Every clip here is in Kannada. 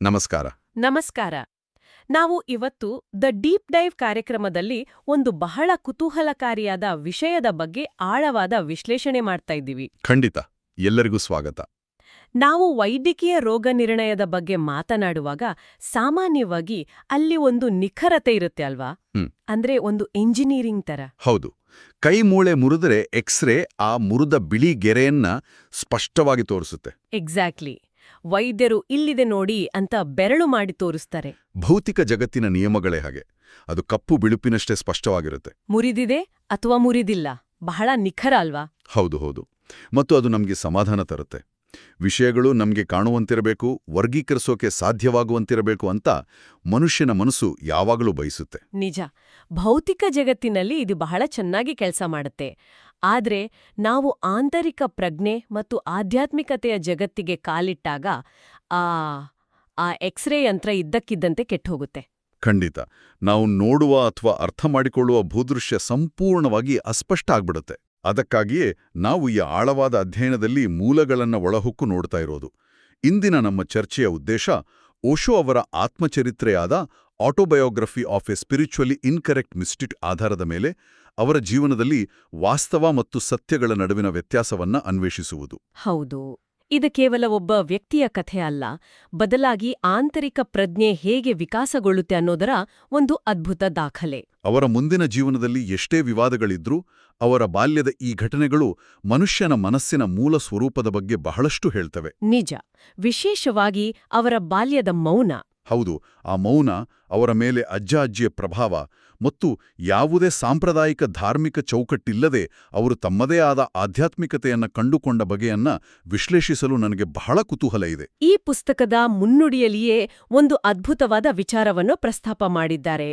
ನಮಸ್ಕಾರ. ನಮಸ್ಕಾರ. ನಾವು ಇವತ್ತು ದ ಡೀಪ್ ಡೈವ್ ಕಾರ್ಯಕ್ರಮದಲ್ಲಿ ಒಂದು ಬಹಳ ಕುತೂಹಲಕಾರಿಯಾದ ವಿಷಯದ ಬಗ್ಗೆ ಆಳವಾದ ವಿಶ್ಲೇಷಣೆ ಮಾಡ್ತಾ ಇದ್ದೀವಿ. ಖಂಡಿತ. ಎಲ್ಲರಿಗೂ ಸ್ವಾಗತ. ನಾವು ವೈದ್ಯಕೀಯ ರೋಗ ನಿರ್ಣಯದ ಬಗ್ಗೆ ಮಾತನಾಡುವಾಗ ಸಾಮಾನ್ಯವಾಗಿ ಅಲ್ಲಿ ಒಂದು ನಿಖರತೆ ಇರುತ್ತೆ ಅಲ್ವಾ? ಅಂದ್ರೆ ಒಂದು ಎಂಜಿನಿಯರಿಂಗ್ ತರ. ಹೌದು. ಕೈ ಮೂಳೆ ಮುರಿದ್ರೆ ಎಕ್ಸ್ರೇ ಆ ಮುರಿದ ಬಿಳಿ ಗೆರೆಯನ್ನ ಸ್ಪಷ್ಟವಾಗಿ ತೋರಿಸುತ್ತೆ. ಎಕ್ಸಾಕ್ಟ್ಲಿ. ವೈದ್ಯರು ಇಲ್ಲಿದೆ ನೋಡಿ ಅಂತ ಬೆರಳು ಮಾಡಿ ತೋರಿಸ್ತಾರೆ. ಭೌತಿಕ ಜಗತ್ತಿನ ನಿಯಮಗಳೇ ಹಾಗೆ. ಅದು ಕಪ್ಪು ಬಿಳುಪಿನಷ್ಟೇ ಸ್ಪಷ್ಟವಾಗಿರುತ್ತೆ. ಮುರಿದಿದೆ ಅಥವಾ ಮುರಿದಿಲ್ಲ, ಬಹಳ ನಿಖರ ಅಲ್ವಾ? ಹೌದು. ಮತ್ತು ಅದು ನಮ್ಗೆ ಸಮಾಧಾನ ತರುತ್ತೆ. ವಿಷಯಗಳು ನಮ್ಗೆ ಕಾಣುವಂತಿರಬೇಕು, ವರ್ಗೀಕರಿಸೋಕೆ ಸಾಧ್ಯವಾಗುವಂತಿರಬೇಕು ಅಂತ ಮನುಷ್ಯನ ಮನಸ್ಸು ಯಾವಾಗಲೂ ಬಯಸುತ್ತೆ. ನಿಜ. ಭೌತಿಕ ಜಗತ್ತಿನಲ್ಲಿ ಇದು ಬಹಳ ಚೆನ್ನಾಗಿ ಕೆಲಸ ಮಾಡುತ್ತೆ. ಆದ್ರೆ ನಾವು ಆಂತರಿಕ ಪ್ರಜ್ಞೆ ಮತ್ತು ಆಧ್ಯಾತ್ಮಿಕತೆಯ ಜಗತ್ತಿಗೆ ಕಾಲಿಟ್ಟಾಗ ಆ ಎಕ್ಸ್ರೇ ಯಂತ್ರ ಇದ್ದಕ್ಕಿದ್ದಂತೆ ಕೆಟ್ಟೋಗುತ್ತೆ. ಖಂಡಿತ. ನಾವು ನೋಡುವ ಅಥವಾ ಅರ್ಥ ಮಾಡಿಕೊಳ್ಳುವ ಭೂದೃಶ್ಯ ಸಂಪೂರ್ಣವಾಗಿ ಅಸ್ಪಷ್ಟ ಆಗ್ಬಿಡುತ್ತೆ. ಅದಕ್ಕಾಗಿಯೇ ನಾವು ಈ ಆಳವಾದ ಅಧ್ಯಯನದಲ್ಲಿ ಮೂಲಗಳನ್ನ ಒಳಹೊಕ್ಕು ನೋಡ್ತಾ ಇರೋದು. ಇಂದಿನ ನಮ್ಮ ಚರ್ಚೆಯ ಉದ್ದೇಶ ಓಶೋ ಅವರ ಆತ್ಮಚರಿತ್ರೆಯಾದ autobiography of a spiritually incorrect mystic ಆಧಾರದ ಮೇಲೆ ಅವರ ಜೀವನದಲ್ಲಿ ವಾಸ್ತವ ಮತ್ತು ಸತ್ಯಗಳ ನಡುವಿನ ವ್ಯತ್ಯಾಸವನ್ನ ಅನ್ವೇಷಿಸುವುದು. ಹೌದು. ಇದು ಕೇವಲ ಒಬ್ಬ ವ್ಯಕ್ತಿಯ ಕಥೆ ಅಲ್ಲ, ಬದಲಾಗಿ ಆಂತರಿಕ ಪ್ರಜ್ಞೆ ಹೇಗೆ ವಿಕಾಸಗೊಳ್ಳುತ್ತೆ ಅನ್ನೋದರ ಒಂದು ಅದ್ಭುತ ದಾಖಲೆ. ಅವರ ಮುಂದಿನ ಜೀವನದಲ್ಲಿ ಎಷ್ಟೇ ವಿವಾದಗಳಿದ್ರೂ ಅವರ ಬಾಲ್ಯದ ಈ ಘಟನೆಗಳು ಮನುಷ್ಯನ ಮನಸ್ಸಿನ ಮೂಲ ಸ್ವರೂಪದ ಬಗ್ಗೆ ಬಹಳಷ್ಟು ಹೇಳ್ತವೆ. ನಿಜ. ವಿಶೇಷವಾಗಿ ಅವರ ಬಾಲ್ಯದ ಮೌನ. ಹೌದು. ಆ ಮೌನ, ಅವರ ಮೇಲೆ ಅಜ್ಜ-ಅಜ್ಜಿಯ ಪ್ರಭಾವ ಮತ್ತು ಯಾವುದೇ ಸಾಂಪ್ರದಾಯಿಕ ಧಾರ್ಮಿಕ ಚೌಕಟ್ಟಿಲ್ಲದೆ ಅವರು ತಮ್ಮದೇ ಆದ ಆಧ್ಯಾತ್ಮಿಕತೆಯನ್ನ ಕಂಡುಕೊಂಡ ಬಗೆಯನ್ನ ವಿಶ್ಲೇಷಿಸಲು ನನಗೆ ಬಹಳ ಕುತೂಹಲ ಇದೆ. ಈ ಪುಸ್ತಕದ ಮುನ್ನುಡಿಯಲ್ಲಿಯೇ ಒಂದು ಅದ್ಭುತವಾದ ವಿಚಾರವನ್ನು ಪ್ರಸ್ತಾಪ ಮಾಡಿದ್ದಾರೆ.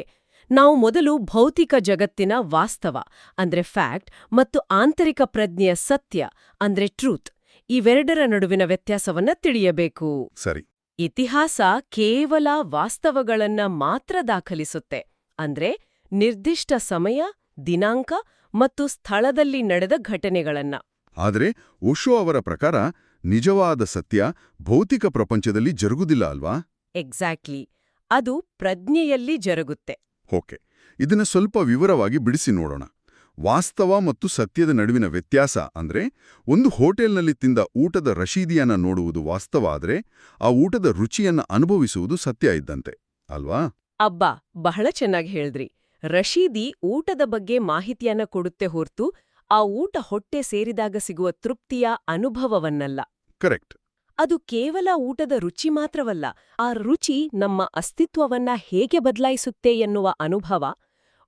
ನಾವು ಮೊದಲು ಭೌತಿಕ ಜಗತ್ತಿನ ವಾಸ್ತವ ಅಂದ್ರೆ ಫ್ಯಾಕ್ಟ್ ಮತ್ತು ಆಂತರಿಕ ಪ್ರಜ್ಞೆಯ ಸತ್ಯ ಅಂದ್ರೆ ಟ್ರೂತ್, ಇವೆರಡರ ನಡುವಿನ ವ್ಯತ್ಯಾಸವನ್ನ ತಿಳಿಯಬೇಕು. ಸರಿ. ಇತಿಹಾಸ ಕೇವಲ ವಾಸ್ತವಗಳನ್ನ ಮಾತ್ರ ದಾಖಲಿಸುತ್ತೆ. ಅಂದ್ರೆ ನಿರ್ದಿಷ್ಟ ಸಮಯ, ದಿನಾಂಕ ಮತ್ತು ಸ್ಥಳದಲ್ಲಿ ನಡೆದ ಘಟನೆಗಳನ್ನ. ಆದರೆ ಓಶೋ ಅವರ ಪ್ರಕಾರ ನಿಜವಾದ ಸತ್ಯ ಭೌತಿಕ ಪ್ರಪಂಚದಲ್ಲಿ ಜರುಗುದಿಲ್ಲ ಅಲ್ವಾ? ಎಕ್ಸಾಕ್ಟ್ಲಿ. ಅದು ಪ್ರಜ್ಞೆಯಲ್ಲಿ ಜರುಗುತ್ತೆ. ಓಕೆ. ಇದನ್ನ ಸ್ವಲ್ಪ ವಿವರವಾಗಿ ಬಿಡಿಸಿ ನೋಡೋಣ. ವಾಸ್ತವ ಮತ್ತು ಸತ್ಯದ ನಡುವಿನ ವ್ಯತ್ಯಾಸ ಅಂದ್ರೆ, ಒಂದು ಹೋಟೆಲ್ನಲ್ಲಿ ತಿಂದ ಊಟದ ರಶೀದಿಯನ್ನ ನೋಡುವುದು ವಾಸ್ತವ ಆದ್ರೆ ಆ ಊಟದ ರುಚಿಯನ್ನ ಅನುಭವಿಸುವುದು ಸತ್ಯ ಇದ್ದಂತೆ ಅಲ್ವಾ? ಅಬ್ಬಾ, ಬಹಳ ಚೆನ್ನಾಗಿ ಹೇಳಿದ್ರಿ. ರಶೀದಿ ಊಟದ ಬಗ್ಗೆ ಮಾಹಿತಿಯನ್ನ ಕೊಡುತ್ತೆ ಹೊರ್ತು ಆ ಊಟ ಹೊಟ್ಟೆ ಸೇರಿದಾಗ ಸಿಗುವ ತೃಪ್ತಿಯ ಅನುಭವವನ್ನಲ್ಲ. ಕರೆಕ್ಟ್. ಅದು ಕೇವಲ ಊಟದ ರುಚಿ ಮಾತ್ರವಲ್ಲ, ಆ ರುಚಿ ನಮ್ಮ ಅಸ್ತಿತ್ವವನ್ನ ಹೇಗೆ ಬದಲಾಯಿಸುತ್ತೆ ಎನ್ನುವ ಅನುಭವ.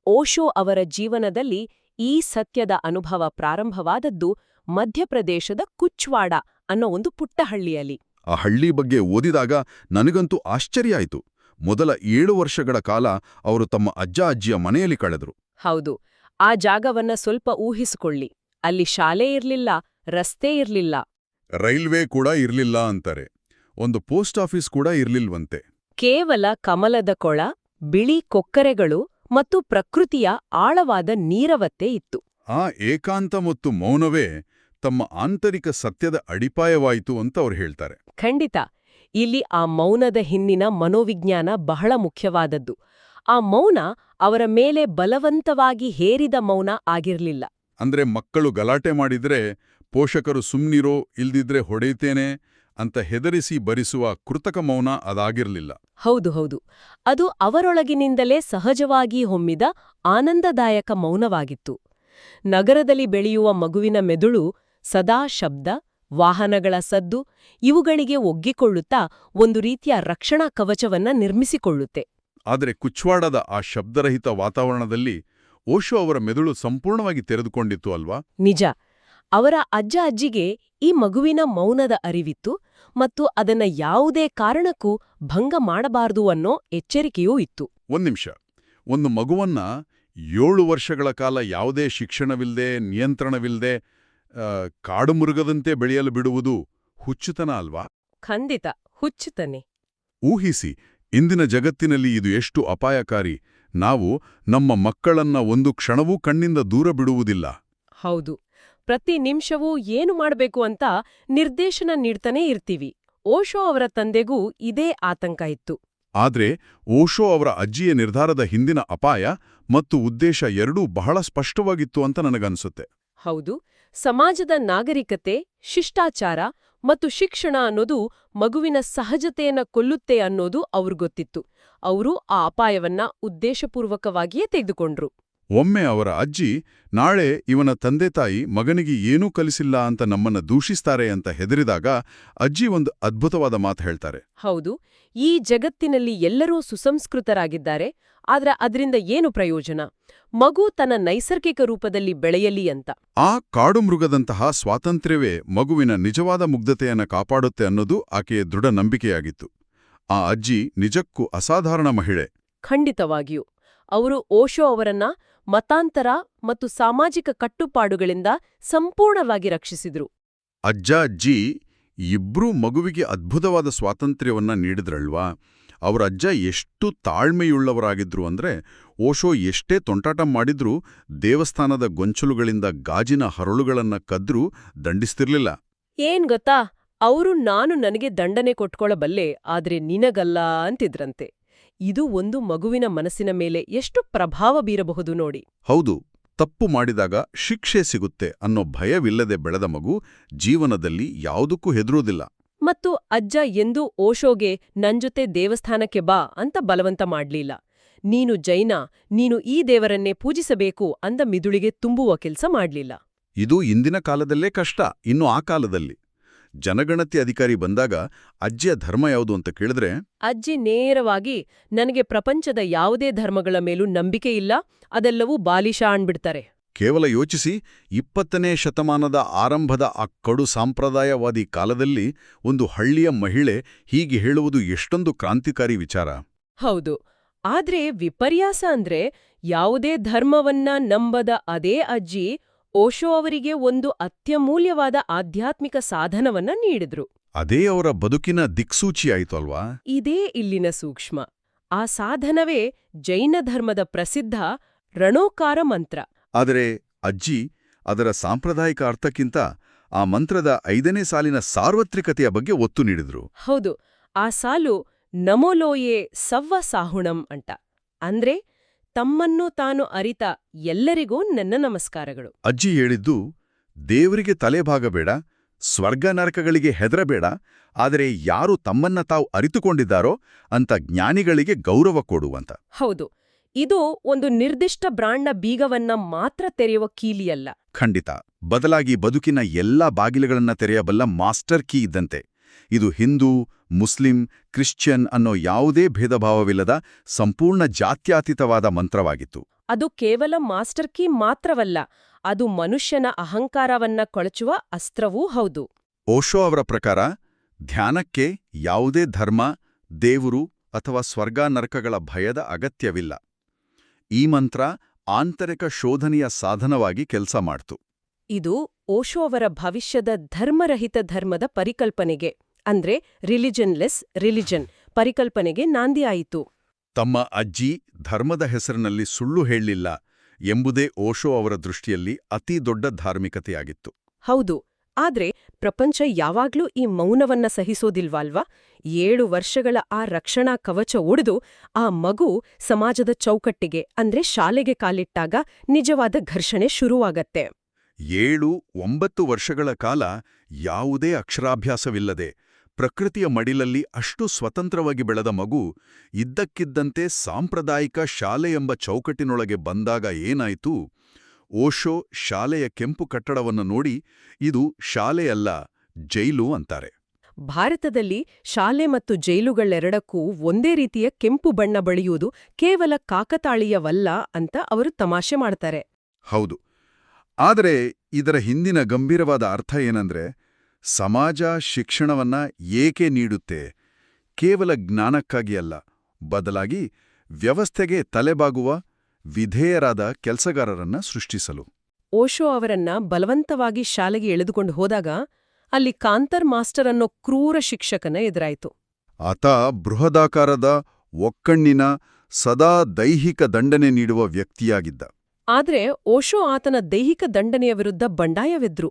ಓಶೋ ಅವರ ಜೀವನದಲ್ಲಿ ಈ ಸತ್ಯದ ಅನುಭವ ಪ್ರಾರಂಭವಾದದ್ದು ಮಧ್ಯಪ್ರದೇಶದ ಕುಚ್ವಾಡ ಅನ್ನೋ ಒಂದು ಪುಟ್ಟ ಹಳ್ಳಿಯಲ್ಲಿ. ಆ ಹಳ್ಳಿ ಬಗ್ಗೆ ಓದಿದಾಗ ನನಗಂತೂ ಆಶ್ಚರ್ಯ ಆಯಿತು. ಮೊದಲ 7 ವರ್ಷಗಳ ಕಾಲ ಅವರು ತಮ್ಮ ಅಜ್ಜ-ಅಜ್ಜಿಯ ಮನೆಯಲ್ಲಿ ಕಳೆದರು. ಹೌದು. ಆ ಜಾಗವನ್ನ ಸ್ವಲ್ಪ ಊಹಿಸಿಕೊಳ್ಳಿ. ಅಲ್ಲಿ ಶಾಲೆ ಇರ್ಲಿಲ್ಲ, ರಸ್ತೆ ಇರ್ಲಿಲ್ಲ, ರೈಲ್ವೆ ಕೂಡ ಇರ್ಲಿಲ್ಲ ಅಂತಾರೆ. ಒಂದು ಪೋಸ್ಟ್ ಆಫೀಸ್ ಕೂಡ ಇರ್ಲಿಲ್ವಂತೆ. ಕೇವಲ ಕಮಲದ ಕೊಳ, ಬಿಳಿ ಕೊಕ್ಕರೆಗಳು ಮತ್ತು ಪ್ರಕೃತಿಯ ಆಳವಾದ ನೀರವತೆ ಇತ್ತು. ಆ ಏಕಾಂತ ಮತ್ತು ಮೌನವೇ ತಮ್ಮ ಆಂತರಿಕ ಸತ್ಯದ ಅಡಿಪಾಯವಾಯಿತು ಅಂತ ಅವ್ರು ಹೇಳ್ತಾರೆ. ಖಂಡಿತ. ಇಲ್ಲಿ ಆ ಮೌನದ ಹಿಂದಿನ ಮನೋವಿಜ್ಞಾನ ಬಹಳ ಮುಖ್ಯವಾದದ್ದು. ಆ ಮೌನ ಅವರ ಮೇಲೆ ಬಲವಂತವಾಗಿ ಹೇರಿದ ಮೌನ ಆಗಿರ್ಲಿಲ್ಲ. ಅಂದ್ರೆ ಮಕ್ಕಳು ಗಲಾಟೆ ಮಾಡಿದ್ರೆ ಪೋಷಕರು ಸುಮ್ನಿರೋ ಇಲ್ದಿದ್ರೆ ಹೊಡೆಯುತ್ತೇನೆ ಅಂತ ಹೆದರಿಸಿ ಬರಿಸುವ ಕೃತಕ ಮೌನ ಅದಾಗಿರ್ಲಿಲ್ಲ. ಹೌದು. ಅದು ಅವರೊಳಗಿನಿಂದಲೇ ಸಹಜವಾಗಿ ಹೊಮ್ಮಿದ ಆನಂದದಾಯಕ ಮೌನವಾಗಿತ್ತು. ನಗರದಲ್ಲಿ ಬೆಳೆಯುವ ಮಗುವಿನ ಮೆದುಳು ಸದಾ ಶಬ್ದ, ವಾಹನಗಳ ಸದ್ದು ಇವುಗಳಿಗೆ ಒಗ್ಗಿಕೊಳ್ಳುತ್ತಾ ಒಂದು ರೀತಿಯ ರಕ್ಷಣಾ ಕವಚವನ್ನ ನಿರ್ಮಿಸಿಕೊಳ್ಳುತ್ತೆ. ಆದರೆ ಕುಚ್ವಾಡದ ಆ ಶಬ್ದರಹಿತ ವಾತಾವರಣದಲ್ಲಿ ಓಶೋ ಅವರ ಮೆದುಳು ಸಂಪೂರ್ಣವಾಗಿ ತೆರೆದುಕೊಂಡಿತ್ತು ಅಲ್ವಾ? ನಿಜ. ಅವರ ಅಜ್ಜ-ಅಜ್ಜಿಗೆ ಈ ಮಗುವಿನ ಮೌನದ ಅರಿವಿತ್ತು ಮತ್ತು ಅದನ್ನ ಯಾವುದೇ ಕಾರಣಕ್ಕೂ ಭಂಗ ಮಾಡಬಾರದು ಅನ್ನೋ ಎಚ್ಚರಿಕೆಯೂ ಇತ್ತು. ಒಂದ್ನಿಮಿಷ. ಒಂದು ಮಗುವನ್ನ 7 ವರ್ಷಗಳ ಕಾಲ ಯಾವುದೇ ಶಿಕ್ಷಣವಿಲ್ಲದೆ, ನಿಯಂತ್ರಣವಿಲ್ಲದೆ ಕಾಡುಮೃಗದಂತೆ ಬೆಳೆಯಲು ಬಿಡುವುದು ಹುಚ್ಚುತನ ಅಲ್ವಾ? ಖಂಡಿತ ಹುಚ್ಚುತನೆ. ಊಹಿಸಿ, ಇಂದಿನ ಜಗತ್ತಿನಲ್ಲಿ ಇದು ಎಷ್ಟು ಅಪಾಯಕಾರಿ. ನಾವು ನಮ್ಮ ಮಕ್ಕಳನ್ನ ಒಂದು ಕ್ಷಣವೂ ಕಣ್ಣಿಂದ ದೂರ ಬಿಡುವುದಿಲ್ಲ. ಹೌದು. ಪ್ರತಿ ನಿಮಿಷವೂ ಏನು ಮಾಡಬೇಕು ಅಂತ ನಿರ್ದೇಶನ ನೀಡ್ತಾನೇ ಇರ್ತೀವಿ. ಓಶೋ ಅವರ ತಂದೆಗೂ ಇದೇ ಆತಂಕ ಇತ್ತು. ಆದ್ರೆ ಓಶೋ ಅವರ ಅಜ್ಜಿಯ ನಿರ್ಧಾರದ ಹಿಂದಿನ ಅಪಾಯ ಮತ್ತು ಉದ್ದೇಶ ಎರಡೂ ಬಹಳ ಸ್ಪಷ್ಟವಾಗಿತ್ತು ಅಂತ ನನಗನ್ಸುತ್ತೆ. ಹೌದು, ಸಮಾಜದ ನಾಗರಿಕತೆ, ಶಿಷ್ಟಾಚಾರ ಮತ್ತು ಶಿಕ್ಷಣ ಅನ್ನೋದು ಮಗುವಿನ ಸಹಜತೆಯನ್ನ ಕೊಲ್ಲುತ್ತೆ ಅನ್ನೋದು ಅವ್ರಿಗೊತ್ತಿತ್ತು. ಅವರು ಆ ಅಪಾಯವನ್ನ ಉದ್ದೇಶಪೂರ್ವಕವಾಗಿಯೇ ತೆಗೆದುಕೊಂಡ್ರು. ಒಮ್ಮೆ ಅವರ ಅಜ್ಜಿ, ನಾಳೆ ಇವನ ತಂದೆ ತಾಯಿ ಮಗನಿಗೆ ಏನೂ ಕಲಿಸಿಲ್ಲ ಅಂತ ನಮ್ಮನ್ನ ದೂಷಿಸ್ತಾರೆ ಅಂತ ಹೆದರಿದಾಗ ಅಜ್ಜಿ ಒಂದು ಅದ್ಭುತವಾದ ಮಾತು ಹೇಳ್ತಾರೆ. ಹೌದು, ಈ ಜಗತ್ತಿನಲ್ಲಿ ಎಲ್ಲರೂ ಸುಸಂಸ್ಕೃತರಾಗಿದ್ದಾರೆ, ಆದ್ರೆ ಅದರಿಂದ ಏನು ಪ್ರಯೋಜನ? ಮಗು ತನ್ನ ನೈಸರ್ಗಿಕ ರೂಪದಲ್ಲಿ ಬೆಳೆಯಲಿ ಅಂತ. ಆ ಕಾಡು ಮೃಗದಂತಹ ಸ್ವಾತಂತ್ರ್ಯವೇ ಮಗುವಿನ ನಿಜವಾದ ಮುಗ್ಧತೆಯನ್ನ ಕಾಪಾಡುತ್ತೆ ಅನ್ನೋದು ಆಕೆಯ ದೃಢ ನಂಬಿಕೆಯಾಗಿತ್ತು. ಆ ಅಜ್ಜಿ ನಿಜಕ್ಕೂ ಅಸಾಧಾರಣ ಮಹಿಳೆ. ಖಂಡಿತವಾಗಿಯೂ. ಅವರು ಓಶೋ ಅವರನ್ನ ಮತಾಂತರ ಮತ್ತು ಸಾಮಾಜಿಕ ಕಟ್ಟುಪಾಡುಗಳಿಂದ ಸಂಪೂರ್ಣವಾಗಿ ರಕ್ಷಿಸಿದ್ರು. ಅಜ್ಜ ಅಜ್ಜಿ ಇಬ್ರೂ ಮಗುವಿಗೆ ಅದ್ಭುತವಾದ ಸ್ವಾತಂತ್ರ್ಯವನ್ನ ನೀಡಿದ್ರಲ್ವಾ? ಅವರ ಅಜ್ಜ ಎಷ್ಟು ತಾಳ್ಮೆಯುಳ್ಳವರಾಗಿದ್ರು ಅಂದ್ರೆ, ಓಶೋ ಎಷ್ಟೇ ತೊಂಟಾಟ ಮಾಡಿದ್ರೂ ದೇವಸ್ಥಾನದ ಗೊಂಚಲುಗಳಿಂದ ಗಾಜಿನ ಹರಳುಗಳನ್ನ ಕದ್ರೂ ದಂಡಿಸ್ತಿರ್ಲಿಲ್ಲ. ಏನ್ ಗೊತ್ತಾ, ಅವರು ನಾನು ನನಗೆ ದಂಡನೆ ಕೊಟ್ಕೊಳ್ಳಬಲ್ಲೆ, ಆದ್ರೆ ನಿನಗಲ್ಲ ಅಂತಿದ್ರಂತೆ. ಇದು ಒಂದು ಮಗುವಿನ ಮನಸ್ಸಿನ ಮೇಲೆ ಎಷ್ಟು ಪ್ರಭಾವ ಬೀರಬಹುದು ನೋಡಿ. ಹೌದು, ತಪ್ಪು ಮಾಡಿದಾಗ ಶಿಕ್ಷೆ ಸಿಗುತ್ತೆ ಅನ್ನೋ ಭಯವಿಲ್ಲದೆ ಬೆಳೆದ ಮಗು ಜೀವನದಲ್ಲಿ ಯಾವುದಕ್ಕೂ ಹೆದರೋದಿಲ್ಲ. ಮತ್ತು ಅಜ್ಜ ಎಂದೂ ಓಶೋಗೆ ನನ್ಜೊತೆ ದೇವಸ್ಥಾನಕ್ಕೆ ಬಾ ಅಂತ ಬಲವಂತ ಮಾಡ್ಲಿಲ್ಲ. ನೀನು ಜೈನ, ನೀನು ಈ ದೇವರನ್ನೇ ಪೂಜಿಸಬೇಕು ಅಂದ ಮಿದುಳಿಗೆ ತುಂಬುವ ಕೆಲ್ಸ ಮಾಡ್ಲಿಲ್ಲ. ಇದು ಇಂದಿನ ಕಾಲದಲ್ಲೇ ಕಷ್ಟ. ಇನ್ನು ಆ ಕಾಲದಲ್ಲಿ ಜನಗಣತಿ ಅಧಿಕಾರಿ ಬಂದಾಗ ಅಜ್ಜಿಯ ಧರ್ಮ ಯಾವುದು ಅಂತ ಕೇಳಿದ್ರೆ, ಅಜ್ಜಿ ನೇರವಾಗಿ ನನಗೆ ಪ್ರಪಂಚದ ಯಾವುದೇ ಧರ್ಮಗಳ ಮೇಲೂ ನಂಬಿಕೆ ಇಲ್ಲ, ಅದೆಲ್ಲವೂ ಬಾಲಿಶ ಅನ್ಬಿಡ್ತಾರೆ. ಕೇವಲ ಯೋಚಿಸಿ, 20ನೇ ಶತಮಾನದ ಆರಂಭದ ಆ ಕಡು ಸಾಂಪ್ರದಾಯವಾದಿ ಕಾಲದಲ್ಲಿ ಒಂದು ಹಳ್ಳಿಯ ಮಹಿಳೆ ಹೀಗೆ ಹೇಳುವುದು ಎಷ್ಟೊಂದು ಕ್ರಾಂತಿಕಾರಿ ವಿಚಾರ. ಹೌದು, ಆದ್ರೆ ವಿಪರ್ಯಾಸ ಅಂದ್ರೆ ಯಾವುದೇ ಧರ್ಮವನ್ನ ನಂಬದ ಅದೇ ಅಜ್ಜಿ ಓಶೋ ಅವರಿಗೆ ಒಂದು ಅತ್ಯಮೂಲ್ಯವಾದ ಆಧ್ಯಾತ್ಮಿಕ ಸಾಧನವನ್ನ ನೀಡಿದ್ರು. ಅದೇ ಅವರ ಬದುಕಿನ ದಿಕ್ಸೂಚಿಯಾಯಿತು ಅಲ್ವಾ? ಇದೇ ಇಲ್ಲಿನ ಸೂಕ್ಷ್ಮ. ಆ ಸಾಧನವೇ ಜೈನ ಧರ್ಮದ ಪ್ರಸಿದ್ಧ ರಣೋಕಾರ ಮಂತ್ರ. ಆದರೆ ಅಜ್ಜಿ ಅದರ ಸಾಂಪ್ರದಾಯಿಕ ಅರ್ಥಕ್ಕಿಂತ ಆ ಮಂತ್ರದ 5ನೇ ಸಾಲಿನ ಸಾರ್ವತ್ರಿಕತೆಯ ಬಗ್ಗೆ ಒತ್ತು ನೀಡಿದ್ರು. ಹೌದು, ಆ ಸಾಲು ನಮೋಲೋಯೇ ಸವ್ವ ಸಾಹುಣಂ ಅಂತ. ಅಂದ್ರೆ ತಮ್ಮನ್ನು ತಾನು ಅರಿತ ಎಲ್ಲರಿಗೂ ನನ್ನ ನಮಸ್ಕಾರಗಳು. ಅಜ್ಜಿ ಹೇಳಿದ್ದು, ದೇವರಿಗೆ ತಲೆಬಾಗಬೇಡ, ಸ್ವರ್ಗ ನರಕಗಳಿಗೆ ಹೆದರಬೇಡ, ಆದರೆ ಯಾರು ತಮ್ಮನ್ನ ತಾವು ಅರಿತುಕೊಂಡಿದ್ದಾರೋ ಅಂತ ಜ್ಞಾನಿಗಳಿಗೆ ಗೌರವ ಕೊಡುವಂತ. ಹೌದು, ಇದು ಒಂದು ನಿರ್ದಿಷ್ಟ ಬ್ರಾಂಡ್ನ ಬೀಗವನ್ನ ಮಾತ್ರ ತೆರೆಯುವ ಕೀಲಿಯಲ್ಲ. ಖಂಡಿತ, ಬದಲಾಗಿ ಬದುಕಿನ ಎಲ್ಲಾ ಬಾಗಿಲುಗಳನ್ನ ತೆರೆಯಬಲ್ಲ ಮಾಸ್ಟರ್ ಕೀ ಇದ್ದಂತೆ. ಇದು ಹಿಂದೂ, ಮುಸ್ಲಿಂ, ಕ್ರಿಶ್ಚಿಯನ್ ಅನ್ನೋ ಯಾವುದೇ ಭೇದಭಾವವಿಲ್ಲದ ಸಂಪೂರ್ಣ ಜಾತ್ಯತೀತವಾದ ಮಂತ್ರವಾಗಿತ್ತು. ಅದು ಕೇವಲ ಮಾಸ್ಟರ್ ಕೀ ಮಾತ್ರವಲ್ಲ, ಅದು ಮನುಷ್ಯನ ಅಹಂಕಾರವನ್ನ ಕೊಳಚುವ ಅಸ್ತ್ರವೂ ಹೌದು. ಓಶೋ ಅವರ ಪ್ರಕಾರ ಧ್ಯಾನಕ್ಕೆ ಯಾವುದೇ ಧರ್ಮ, ದೇವರು ಅಥವಾ ಸ್ವರ್ಗ ನರಕಗಳ ಭಯದ ಅಗತ್ಯವಿಲ್ಲ. ಈ ಮಂತ್ರ ಆಂತರಿಕ ಶೋಧನೆಯ ಸಾಧನವಾಗಿ ಕೆಲಸ ಮಾಡ್ತು. ಇದು ಓಶೋ ಅವರ ಭವಿಷ್ಯದ ಧರ್ಮರಹಿತ ಧರ್ಮದ ಪರಿಕಲ್ಪನೆಗೆ, ಅಂದ್ರೆ ರಿಲಿಜನ್ಲೆಸ್ ರಿಲಿಜನ್ ಪರಿಕಲ್ಪನೆಗೆ ನಾಂದಿಯಾಯಿತು. ತಮ್ಮ ಅಜ್ಜಿ ಧರ್ಮದ ಹೆಸರಿನಲ್ಲಿ ಸುಳ್ಳು ಹೇಳಲಿಲ್ಲ ಎಂಬುದೇ ಓಶೋ ಅವರ ದೃಷ್ಟಿಯಲ್ಲಿ ಅತಿ ದೊಡ್ಡ ಧಾರ್ಮಿಕತೆಯಾಗಿತ್ತು. ಹೌದು, ಆದ್ರೆ ಪ್ರಪಂಚ ಯಾವಾಗ್ಲೂ ಈ ಮೌನವನ್ನ ಸಹಿಸೋದಿಲ್ವಲ್ವಾ? 7 ವರ್ಷಗಳ ಆ ರಕ್ಷಣಾ ಕವಚ ಒಡೆದು ಆ ಮಗು ಸಮಾಜದ ಚೌಕಟ್ಟಿಗೆ ಅಂದ್ರೆ ಶಾಲೆಗೆ ಕಾಲಿಟ್ಟಾಗ ನಿಜವಾದ ಘರ್ಷಣೆ ಶುರುವಾಗತ್ತೆ. 7-9 ವರ್ಷಗಳ ಕಾಲ ಯಾವುದೇ ಅಕ್ಷರಾಭ್ಯಾಸವಿಲ್ಲದೆ ಪ್ರಕೃತಿಯ ಮಡಿಲಲ್ಲಿ ಅಷ್ಟು ಸ್ವತಂತ್ರವಾಗಿ ಬೆಳೆದ ಮಗು ಇದ್ದಕ್ಕಿದ್ದಂತೆ ಸಾಂಪ್ರದಾಯಿಕ ಶಾಲೆ ಎಂಬ ಚೌಕಟ್ಟಿನೊಳಗೆ ಬಂದಾಗ ಏನಾಯಿತು? ಓಶೋ ಶಾಲೆಯ ಕೆಂಪು ಕಟ್ಟಡವನ್ನು ನೋಡಿ ಇದು ಶಾಲೆಯಲ್ಲ, ಜೈಲು ಅಂತಾರೆ. ಭಾರತದಲ್ಲಿ ಶಾಲೆ ಮತ್ತು ಜೈಲುಗಳೆರಡಕ್ಕೂ ಒಂದೇ ರೀತಿಯ ಕೆಂಪು ಬಣ್ಣ ಬಳಿಯುವುದು ಕೇವಲ ಕಾಕತಾಳೀಯವಲ್ಲ ಅಂತ ಅವರು ತಮಾಷೆ ಮಾಡ್ತಾರೆ. ಹೌದು, ಆದರೆ ಇದರ ಹಿಂದಿನ ಗಂಭೀರವಾದ ಅರ್ಥ ಏನಂದ್ರೆ, ಸಮಾಜ ಶಿಕ್ಷಣವನ್ನ ಏಕೆ ನೀಡುತ್ತೆ? ಕೇವಲ ಜ್ಞಾನಕ್ಕಾಗಿ ಅಲ್ಲ, ಬದಲಾಗಿ ವ್ಯವಸ್ಥೆಗೆ ತಲೆಬಾಗುವ ವಿಧೇಯರಾದ ಕೆಲಸಗಾರರನ್ನ ಸೃಷ್ಟಿಸಲು. ಓಶೋ ಅವರನ್ನ ಬಲವಂತವಾಗಿ ಶಾಲೆಗೆ ಎಳೆದುಕೊಂಡು ಹೋದಾಗ ಅಲ್ಲಿ ಕಾಂತರ್ ಮಾಸ್ಟರ್ ಅನ್ನೋ ಕ್ರೂರ ಶಿಕ್ಷಕನ ಎದುರಾಯಿತು. ಆತ ಬೃಹದಾಕಾರದ, ಒಕ್ಕಣ್ಣಿನ, ಸದಾ ದೈಹಿಕ ದಂಡನೆ ನೀಡುವ ವ್ಯಕ್ತಿಯಾಗಿದ್ದ. ಆದ್ರೆ ಓಶೋ ಆತನ ದೈಹಿಕ ದಂಡನೆಯ ವಿರುದ್ಧ ಬಂಡಾಯವೆದ್ರು.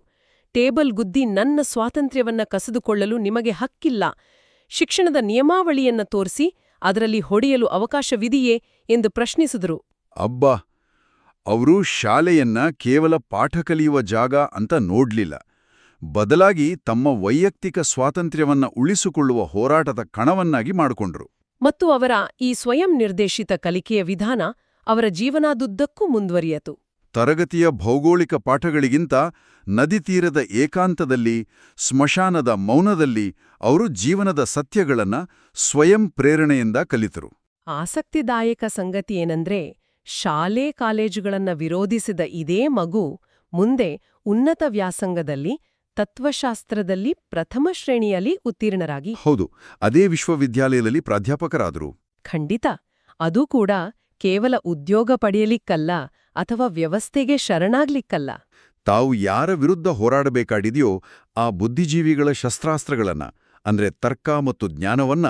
ಟೇಬಲ್ ಗುದ್ದಿ ನನ್ನ ಸ್ವಾತಂತ್ರ್ಯವನ್ನ ಕಸಿದುಕೊಳ್ಳಲು ನಿಮಗೆ ಹಕ್ಕಿಲ್ಲ. ಶಿಕ್ಷಣದ ನಿಯಮಾವಳಿಯನ್ನ ತೋರಿಸಿ ಅದರಲ್ಲಿ ಹೊಡೆಯಲು ಅವಕಾಶವಿದೆಯೇ ಎಂದು ಪ್ರಶ್ನಿಸಿದರು. ಅಬ್ಬಾ, ಅವರು ಶಾಲೆಯನ್ನ ಕೇವಲ ಪಾಠ ಕಲಿಯುವ ಜಾಗ ಅಂತ ನೋಡ್ಲಿಲ್ಲ. ಬದಲಾಗಿ ತಮ್ಮ ವೈಯಕ್ತಿಕ ಸ್ವಾತಂತ್ರ್ಯವನ್ನ ಉಳಿಸಿಕೊಳ್ಳುವ ಹೋರಾಟದ ಕಣವನ್ನಾಗಿ ಮಾಡಿಕೊಂಡ್ರು. ಮತ್ತು ಅವರ ಈ ಸ್ವಯಂ ನಿರ್ದೇಶಿತ ಕಲಿಕೆಯ ವಿಧಾನ ಅವರ ಜೀವನದುದ್ದಕ್ಕೂ ಮುಂದುವರಿಯಿತು. ತರಗತಿಯ ಭೌಗೋಳಿಕ ಪಾಠಗಳಿಗಿಂತ ನದಿ ತೀರದ ಏಕಾಂತದಲ್ಲಿ, ಸ್ಮಶಾನದ ಮೌನದಲ್ಲಿ ಅವರು ಜೀವನದ ಸತ್ಯಗಳನ್ನ ಸ್ವಯಂ ಪ್ರೇರಣೆಯಿಂದ ಕಲಿತರು. ಆಸಕ್ತಿದಾಯಕ ಸಂಗತಿ ಏನಂದ್ರೆ, ಶಾಲೆ ಕಾಲೇಜುಗಳನ್ನ ವಿರೋಧಿಸಿದ ಇದೇ ಮಗು ಮುಂದೆ ಉನ್ನತ ವ್ಯಾಸಂಗದಲ್ಲಿ ತತ್ವಶಾಸ್ತ್ರದಲ್ಲಿ ಪ್ರಥಮ ಶ್ರೇಣಿಯಲ್ಲಿ ಉತ್ತೀರ್ಣರಾಗಿ ಹೌದು, ಅದೇ ವಿಶ್ವವಿದ್ಯಾಲಯದಲ್ಲಿ ಪ್ರಾಧ್ಯಾಪಕರಾದರು. ಖಂಡಿತ. ಅದೂ ಕೂಡ ಕೇವಲ ಉದ್ಯೋಗ ಪಡೆಯಲಿಕ್ಕಲ್ಲ ಅಥವಾ ವ್ಯವಸ್ಥೆಗೆ ಶರಣಾಗ್ಲಿಕ್ಕಲ್ಲ. ತಾವು ಯಾರ ವಿರುದ್ಧ ಹೋರಾಡಬೇಕಾಡಿದೆಯೋ ಆ ಬುದ್ಧಿಜೀವಿಗಳ ಶಸ್ತ್ರಾಸ್ತ್ರಗಳನ್ನ, ಅಂದ್ರೆ ತರ್ಕ ಮತ್ತು ಜ್ಞಾನವನ್ನ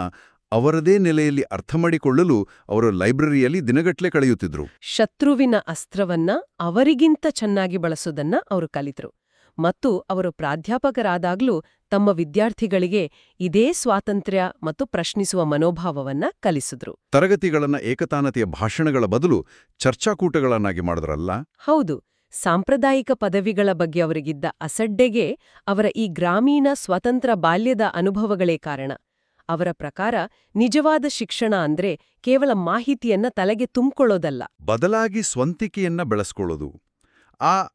ಅವರದೇ ನೆಲೆಯಲ್ಲಿ ಅರ್ಥಮಾಡಿಕೊಳ್ಳಲು ಅವರು ಲೈಬ್ರರಿಯಲ್ಲಿ ದಿನಗಟ್ಲೆ ಕಳೆಯುತ್ತಿದ್ರು. ಶತ್ರುವಿನ ಅಸ್ತ್ರವನ್ನ ಅವರಿಗಿಂತ ಚೆನ್ನಾಗಿ ಬಳಸೋದನ್ನ ಅವರು ಕಲಿತರು. ಮತ್ತು ಅವರು ಪ್ರಾಧ್ಯಾಪಕರಾದಾಗ್ಲೂ ತಮ್ಮ ವಿದ್ಯಾರ್ಥಿಗಳಿಗೆ ಇದೇ ಸ್ವಾತಂತ್ರ್ಯ ಮತ್ತು ಪ್ರಶ್ನಿಸುವ ಮನೋಭಾವವನ್ನ ಕಲಿಸಿದ್ರು. ತರಗತಿಗಳನ್ನ ಏಕತಾನತೆಯ ಭಾಷಣಗಳ ಬದಲು ಚರ್ಚಾಕೂಟಗಳನ್ನಾಗಿ ಮಾಡಿದ್ರಲ್ಲ. ಹೌದು. ಸಾಂಪ್ರದಾಯಿಕ ಪದವಿಗಳ ಬಗ್ಗೆ ಅವರಿಗಿದ್ದ ಅಸಡ್ಡೆಗೆ ಅವರ ಈ ಗ್ರಾಮೀಣ ಸ್ವತಂತ್ರ ಬಾಲ್ಯದ ಅನುಭವಗಳೇ ಕಾರಣ. ಅವರ ಪ್ರಕಾರ ನಿಜವಾದ ಶಿಕ್ಷಣ ಅಂದ್ರೆ ಕೇವಲ ಮಾಹಿತಿಯನ್ನ ತಲೆಗೆ ತುಂಬಿಕೊಳ್ಳೋದಲ್ಲ, ಬದಲಾಗಿ ಸ್ವಂತಿಕೆಯನ್ನ ಬೆಳೆಸ್ಕೊಳ್ಳೋದು.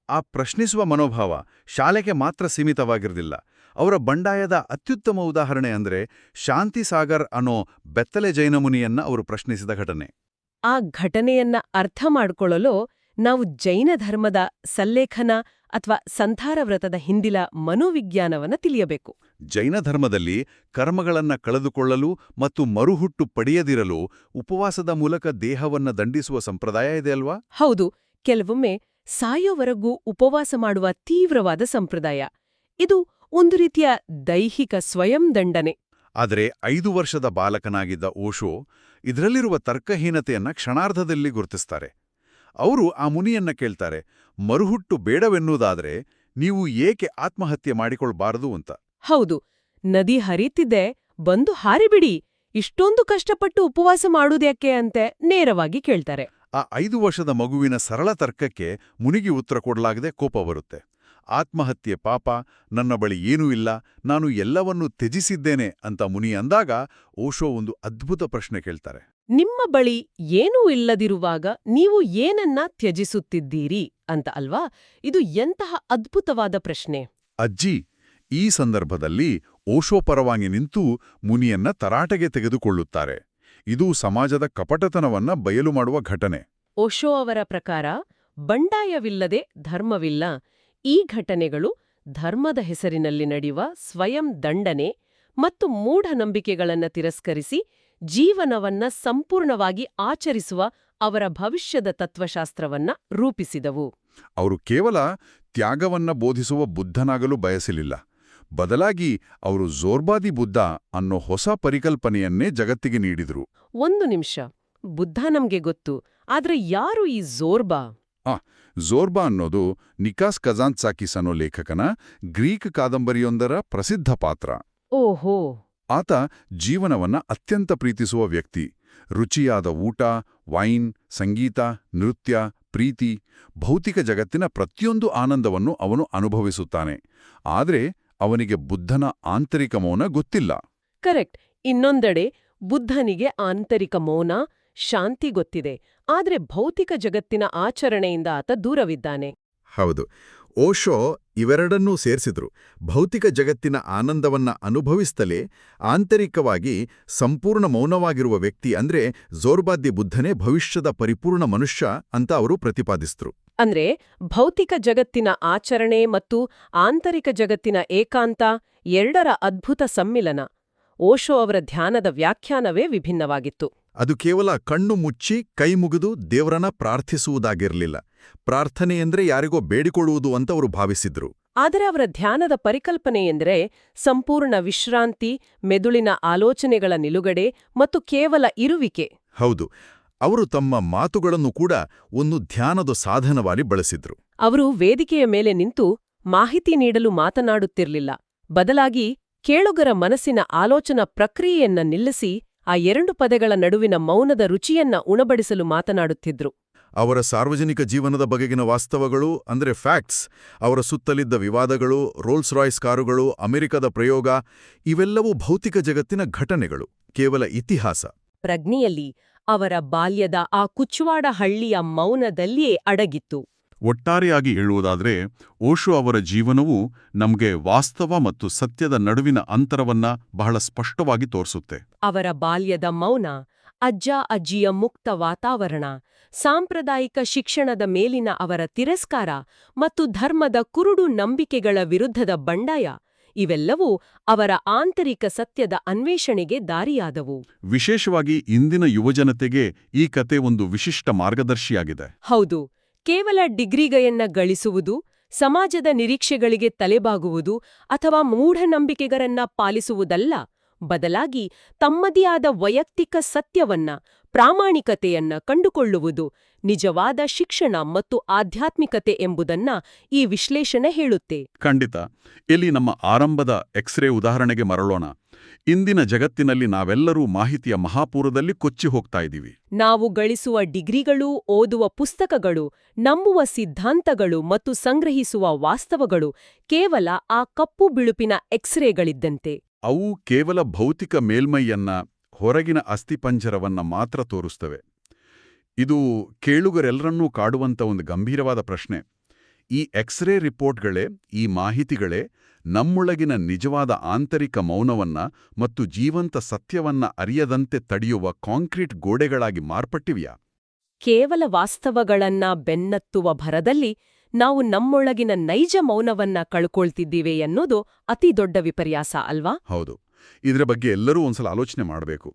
ಆ ಪ್ರಶ್ನಿಸುವ ಮನೋಭಾವ ಶಾಲೆಗೆ ಮಾತ್ರ ಸೀಮಿತವಾಗಿರಲಿಲ್ಲ. ಅವರ ಬಂಡಾಯದ ಅತ್ಯುತ್ತಮ ಉದಾಹರಣೆ ಅಂದ್ರೆ ಶಾಂತಿಸಾಗರ್ ಅನ್ನೋ ಬೆತ್ತಲೆ ಜೈನಮುನಿಯನ್ನ ಅವರು ಪ್ರಶ್ನಿಸಿದ ಘಟನೆ. ಆ ಘಟನೆಯನ್ನ ಅರ್ಥ ಮಾಡ್ಕೊಳ್ಳಲು ನಾವು ಜೈನ ಧರ್ಮದ ಸಲ್ಲೇಖನ ಅಥವಾ ಸಂಧಾರ ವ್ರತದ ಹಿಂದಿಲ ಮನೋವಿಜ್ಞಾನವನ್ನ ತಿಳಿಯಬೇಕು. ಜೈನ ಧರ್ಮದಲ್ಲಿ ಕರ್ಮಗಳನ್ನ ಕಳೆದುಕೊಳ್ಳಲು ಮತ್ತು ಮರುಹುಟ್ಟು ಪಡೆಯದಿರಲು ಉಪವಾಸದ ಮೂಲಕ ದೇಹವನ್ನ ದಂಡಿಸುವ ಸಂಪ್ರದಾಯ ಇದೆ ಅಲ್ವಾ? ಹೌದು. ಕೆಲವೊಮ್ಮೆ ಸಾಯೋವರೆಗೂ ಉಪವಾಸ ಮಾಡುವ ತೀವ್ರವಾದ ಸಂಪ್ರದಾಯ. ಇದು ಒಂದು ರೀತಿಯ ದೈಹಿಕ ಸ್ವಯಂ ದಂಡನೆ. ಆದರೆ 5 ವರ್ಷದ ಬಾಲಕನಾಗಿದ್ದ ಓಶೋ ಇದರಲ್ಲಿರುವ ತರ್ಕಹೀನತೆಯನ್ನ ಕ್ಷಣಾರ್ಧದಲ್ಲಿ ಗುರುತಿಸ್ತಾರೆ. ಅವರು ಆ ಮುನಿಯನ್ನ ಕೇಳ್ತಾರೆ, ಮರುಹುಟ್ಟು ಬೇಡವೆನ್ನುವುದಾದ್ರೆ ನೀವು ಏಕೆ ಆತ್ಮಹತ್ಯೆ ಮಾಡಿಕೊಳ್ಬಾರದು ಅಂತ. ಹೌದು, ನದಿ ಹರಿತಿದೆ, ಬಂದು ಹಾರಿಬಿಡಿ, ಇಷ್ಟೊಂದು ಕಷ್ಟಪಟ್ಟು ಉಪವಾಸ ಮಾಡುವುದ್ಯಾಕೆ ಅಂತೆ ನೇರವಾಗಿ ಕೇಳ್ತಾರೆ. ಆ 5 ವರ್ಷದ ಮಗುವಿನ ಸರಳ ತರ್ಕಕ್ಕೆ ಮುನಿಗೆ ಉತ್ತರ ಕೊಡಲಾಗದೆ ಕೋಪ ಬರುತ್ತೆ. ಆತ್ಮಹತ್ಯೆ ಪಾಪ, ನನ್ನ ಬಳಿ ಏನೂ ಇಲ್ಲ, ನಾನು ಎಲ್ಲವನ್ನೂ ತ್ಯಜಿಸಿದ್ದೇನೆ ಅಂತ ಮುನಿ ಅಂದಾಗ ಓಶೋ ಒಂದು ಅದ್ಭುತ ಪ್ರಶ್ನೆ ಕೇಳ್ತಾರೆ. ನಿಮ್ಮ ಬಳಿ ಏನೂ ಇಲ್ಲದಿರುವಾಗ ನೀವು ಏನನ್ನ ತ್ಯಜಿಸುತ್ತಿದ್ದೀರಿ ಅಂತ ಅಲ್ವಾ? ಇದು ಎಂತಹ ಅದ್ಭುತವಾದ ಪ್ರಶ್ನೆ. ಅಜ್ಜಿ ಈ ಸಂದರ್ಭದಲ್ಲಿ ಓಶೋ ಪರವಾಗಿ ನಿಂತು ಮುನಿಯನ್ನ ತರಾಟೆಗೆ ತೆಗೆದುಕೊಳ್ಳುತ್ತಾರೆ. ಇದು ಸಮಾಜದ ಕಪಟತನವನ್ನ ಬಯಲು ಮಾಡುವ ಘಟನೆ. ಓಶೋ ಅವರ ಪ್ರಕಾರ ಬಂಡಾಯವಿಲ್ಲದೆ ಧರ್ಮವಿಲ್ಲ. ಈ ಘಟನೆಗಳು ಧರ್ಮದ ಹೆಸರಿನಲ್ಲಿ ನಡೆಯುವ ಸ್ವಯಂ ದಂಡನೆ ಮತ್ತು ಮೂಢನಂಬಿಕೆಗಳನ್ನು ತಿರಸ್ಕರಿಸಿ ಜೀವನವನ್ನ ಸಂಪೂರ್ಣವಾಗಿ ಆಚರಿಸುವ ಅವರ ಭವಿಷ್ಯದ ತತ್ವಶಾಸ್ತ್ರವನ್ನ ರೂಪಿಸಿದವು. ಅವರು ಕೇವಲ ತ್ಯಾಗವನ್ನ ಬೋಧಿಸುವ ಬುದ್ಧನಾಗಲು ಬಯಸಲಿಲ್ಲ. ಬದಲಾಗಿ ಅವರು ಝೋರ್ಬಾದಿ ಬುದ್ಧ ಅನ್ನೋ ಹೊಸ ಪರಿಕಲ್ಪನೆಯನ್ನೇ ಜಗತ್ತಿಗೆ ನೀಡಿದರು. ಒಂದು ನಿಮಿಷ, ಬುದ್ಧ ನಮ್ಗೆ ಗೊತ್ತು, ಆದ್ರೆ ಯಾರು ಈ ಝೋರ್ಬಾ? ಝೋರ್ಬಾ ಅನ್ನೋದು ನಿಕಾಸ್ ಕಜಾಂತ್ಸಾಕಿಸ್ ಅನ್ನೋ ಲೇಖಕನ ಗ್ರೀಕ್ ಕಾದಂಬರಿಯೊಂದರ ಪ್ರಸಿದ್ಧ ಪಾತ್ರ. ಓಹೋ. ಆತ ಜೀವನವನ್ನ ಅತ್ಯಂತ ಪ್ರೀತಿಸುವ ವ್ಯಕ್ತಿ. ರುಚಿಯಾದ ಊಟ, ವೈನ್, ಸಂಗೀತ, ನೃತ್ಯ, ಪ್ರೀತಿ, ಭೌತಿಕ ಜಗತ್ತಿನ ಪ್ರತಿಯೊಂದು ಆನಂದವನ್ನು ಅವನು ಅನುಭವಿಸುತ್ತಾನೆ. ಆದ್ರೆ ಅವನಿಗೆ ಬುದ್ಧನ ಆಂತರಿಕ ಮೌನ ಗೊತ್ತಿಲ್ಲ. ಕರೆಕ್ಟ್. ಇನ್ನೊಂದೆಡೆ ಬುದ್ಧನಿಗೆ ಆಂತರಿಕ ಮೌನ, ಶಾಂತಿ ಗೊತ್ತಿದೆ, ಆದ್ರೆ ಭೌತಿಕ ಜಗತ್ತಿನ ಆಚರಣೆಯಿಂದ ಆತ ದೂರವಿದ್ದಾನೆ. ಹೌದು, ಓಶೋ ಇವೆರಡನ್ನೂ ಸೇರಿಸಿದ್ರು. ಭೌತಿಕ ಜಗತ್ತಿನ ಆನಂದವನ್ನ ಅನುಭವಿಸ್ತಲೇ ಆಂತರಿಕವಾಗಿ ಸಂಪೂರ್ಣ ಮೌನವಾಗಿರುವ ವ್ಯಕ್ತಿ ಅಂದ್ರೆ ಝೋರ್ಬಾದಿ ಬುದ್ಧನೇ ಭವಿಷ್ಯದ ಪರಿಪೂರ್ಣ ಮನುಷ್ಯ ಅಂತ ಅವರು ಪ್ರತಿಪಾದಿಸಿದ್ರು. ಅಂದ್ರೆ ಭೌತಿಕ ಜಗತ್ತಿನ ಆಚರಣೆ ಮತ್ತು ಆಂತರಿಕ ಜಗತ್ತಿನ ಏಕಾಂತ ಎರಡರ ಅದ್ಭುತ ಸಮ್ಮಿಲನ. ಓಶೋ ಅವರ ಧ್ಯಾನದ ವ್ಯಾಖ್ಯಾನವೇ ವಿಭಿನ್ನವಾಗಿತ್ತು. ಅದು ಕೇವಲ ಕಣ್ಣು ಮುಚ್ಚಿ ಕೈ ಮುಗಿದು ದೇವರನ್ನ ಪ್ರಾರ್ಥಿಸುವುದಾಗಿರಲಿಲ್ಲ. ಪ್ರಾರ್ಥನೆಯೆಂದ್ರೆ ಯಾರಿಗೋ ಬೇಡಿಕೊಳ್ಳುವುದು ಅಂತ ಅವರು ಭಾವಿಸಿದ್ರು. ಆದರೆ ಅವರ ಧ್ಯಾನದ ಪರಿಕಲ್ಪನೆಯೆಂದರೆ ಸಂಪೂರ್ಣ ವಿಶ್ರಾಂತಿ, ಮೆದುಳಿನ ಆಲೋಚನೆಗಳ ನಿಲುಗಡೆ ಮತ್ತು ಕೇವಲ ಇರುವಿಕೆ. ಹೌದು, ಅವರು ತಮ್ಮ ಮಾತುಗಳನ್ನು ಕೂಡ ಒಂದು ಧ್ಯಾನದ ಸಾಧನವಾಗಿ ಬಳಸಿದ್ರು. ಅವರು ವೇದಿಕೆಯ ಮೇಲೆ ನಿಂತು ಮಾಹಿತಿ ನೀಡಲು ಮಾತನಾಡುತ್ತಿರಲಿಲ್ಲ. ಬದಲಾಗಿ ಕೇಳುಗರ ಮನಸ್ಸಿನ ಆಲೋಚನಾ ಪ್ರಕ್ರಿಯೆಯನ್ನ ನಿಲ್ಲಿಸಿ ಆ 2 ಪದಗಳ ನಡುವಿನ ಮೌನದ ರುಚಿಯನ್ನ ಉಣಬಡಿಸಲು ಮಾತನಾಡುತ್ತಿದ್ರು. ಅವರ ಸಾರ್ವಜನಿಕ ಜೀವನದ ಬಗೆಗಿನ ವಾಸ್ತವಗಳು ಅಂದ್ರೆ ಫ್ಯಾಕ್ಟ್ಸ್, ಅವರ ಸುತ್ತಲಿದ್ದ ವಿವಾದಗಳು, ರೋಲ್ಸ್ ರಾಯ್ಸ್ ಕಾರುಗಳು, ಅಮೆರಿಕದ ಪ್ರಯೋಗ ಇವೆಲ್ಲವೂ ಭೌತಿಕ ಜಗತ್ತಿನ ಘಟನೆಗಳು, ಕೇವಲ ಇತಿಹಾಸ. ಪ್ರಜ್ಞೆಯಲ್ಲಿ ಅವರ ಬಾಲ್ಯದ ಆ ಕುಚ್ಚವಾಡ ಹಳ್ಳಿಯ ಮೌನದಲ್ಲಿಯೇ ಅಡಗಿತ್ತು. ಒಟ್ಟಾರೆಯಾಗಿ ಹೇಳುವುದಾದ್ರೆ ಓಶೋ ಅವರ ಜೀವನವು ನಮಗೆ ವಾಸ್ತವ ಮತ್ತು ಸತ್ಯದ ನಡುವಿನ ಅಂತರವನ್ನ ಬಹಳ ಸ್ಪಷ್ಟವಾಗಿ ತೋರಿಸುತ್ತೆ. ಅವರ ಬಾಲ್ಯದ ಮೌನ, ಅಜ್ಜ ಅಜ್ಜಿಯ ಮುಕ್ತ ವಾತಾವರಣ, ಸಾಂಪ್ರದಾಯಿಕ ಶಿಕ್ಷಣದ ಮೇಲಿನ ಅವರ ತಿರಸ್ಕಾರ ಮತ್ತು ಧರ್ಮದ ಕುರುಡು ನಂಬಿಕೆಗಳ ವಿರುದ್ಧದ ಬಂಡಾಯ ಇವೆಲ್ಲವೂ ಅವರ ಆಂತರಿಕ ಸತ್ಯದ ಅನ್ವೇಷಣೆಗೆ ದಾರಿಯಾದವು. ವಿಶೇಷವಾಗಿ ಇಂದಿನ ಯುವಜನತೆಗೆ ಈ ಕತೆ ಒಂದು ವಿಶಿಷ್ಟ ಮಾರ್ಗದರ್ಶಿಯಾಗಿದೆ. ಹೌದು, ಕೇವಲ ಡಿಗ್ರಿಗಯನ್ನ ಗಳಿಸುವುದು, ಸಮಾಜದ ನಿರೀಕ್ಷೆಗಳಿಗೆ ತಲೆಬಾಗುವುದು ಅಥವಾ ಮೂಢನಂಬಿಕೆಗಳನ್ನ ಪಾಲಿಸುವುದಲ್ಲ, ಬದಲಾಗಿ ತಮ್ಮದೇ ಆದ ವೈಯಕ್ತಿಕ ಸತ್ಯವನ್ನ, ಪ್ರಾಮಾಣಿಕತೆಯನ್ನ ಕಂಡುಕೊಳ್ಳುವುದು ನಿಜವಾದ ಶಿಕ್ಷಣ ಮತ್ತು ಆಧ್ಯಾತ್ಮಿಕತೆ ಎಂಬುದನ್ನ ಈ ವಿಶ್ಲೇಷಣೆ ಹೇಳುತ್ತೆ. ಖಂಡಿತ. ಇಲ್ಲಿ ನಮ್ಮ ಆರಂಭದ ಎಕ್ಸ್ರೇ ಉದಾಹರಣೆಗೆ ಮರಳೋಣ. ಇಂದಿನ ಜಗತ್ತಿನಲ್ಲಿ ನಾವೆಲ್ಲರೂ ಮಾಹಿತಿಯ ಮಹಾಪೂರದಲ್ಲಿ ಕೊಚ್ಚಿ ಹೋಗ್ತಾ ಇದ್ದೀವಿ. ನಾವು ಗಳಿಸುವ ಡಿಗ್ರಿಗಳು, ಓದುವ ಪುಸ್ತಕಗಳು, ನಂಬುವ ಸಿದ್ಧಾಂತಗಳು ಮತ್ತು ಸಂಗ್ರಹಿಸುವ ವಾಸ್ತವಗಳು ಕೇವಲ ಆ ಕಪ್ಪು ಬಿಳುಪಿನ ಎಕ್ಸ್ರೇಗಳಿದ್ದಂತೆ. ಅವು ಕೇವಲ ಭೌತಿಕ ಮೇಲ್ಮೈಯನ್ನ, ಹೊರಗಿನ ಅಸ್ಥಿಪಂಜರವನ್ನ ಮಾತ್ರ ತೋರಿಸ್ತವೆ. ಇದು ಕೇಳುಗರೆಲ್ಲರನ್ನೂ ಕಾಡುವಂಥ ಒಂದು ಗಂಭೀರವಾದ ಪ್ರಶ್ನೆ. ಈ ಎಕ್ಸ್ರೇ ರಿಪೋರ್ಟ್ಗಳೇ, ಈ ಮಾಹಿತಿಗಳೇ ನಮ್ಮೊಳಗಿನ ನಿಜವಾದ ಆಂತರಿಕ ಮೌನವನ್ನ ಮತ್ತು ಜೀವಂತ ಸತ್ಯವನ್ನ ಅರಿಯದಂತೆ ತಡೆಯುವ ಕಾಂಕ್ರೀಟ್ ಗೋಡೆಗಳಾಗಿ ಮಾರ್ಪಟ್ಟಿವ್ಯಾ? ಕೇವಲ ವಾಸ್ತವಗಳನ್ನ ಬೆನ್ನತ್ತುವ ಭರದಲ್ಲಿ ನಾವು ನಮ್ಮೊಳಗಿನ ನೈಜ ಮೌನವನ್ನ ಕಳ್ಕೊಳ್ತಿದ್ದೀವಿ ಎನ್ನುವುದು ಅತಿ ದೊಡ್ಡ ವಿಪರ್ಯಾಸ ಅಲ್ವಾ? ಹೌದು. ಇದರ ಬಗ್ಗೆ ಎಲ್ಲರೂ ಒಂದ್ಸಲ ಆಲೋಚನೆ ಮಾಡಬೇಕು.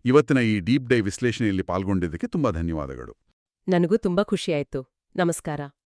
ಇವತ್ತಿನ ಈ ಡೀಪ್ ಡೈವ್ ವಿಶ್ಲೇಷಣೆಯಲ್ಲಿ ಪಾಲ್ಗೊಂಡಿದ್ದಕ್ಕೆ ತುಂಬಾ ಧನ್ಯವಾದಗಳು. ನನಗೂ ತುಂಬಾ ಖುಷಿಯಾಯ್ತು. ನಮಸ್ಕಾರ.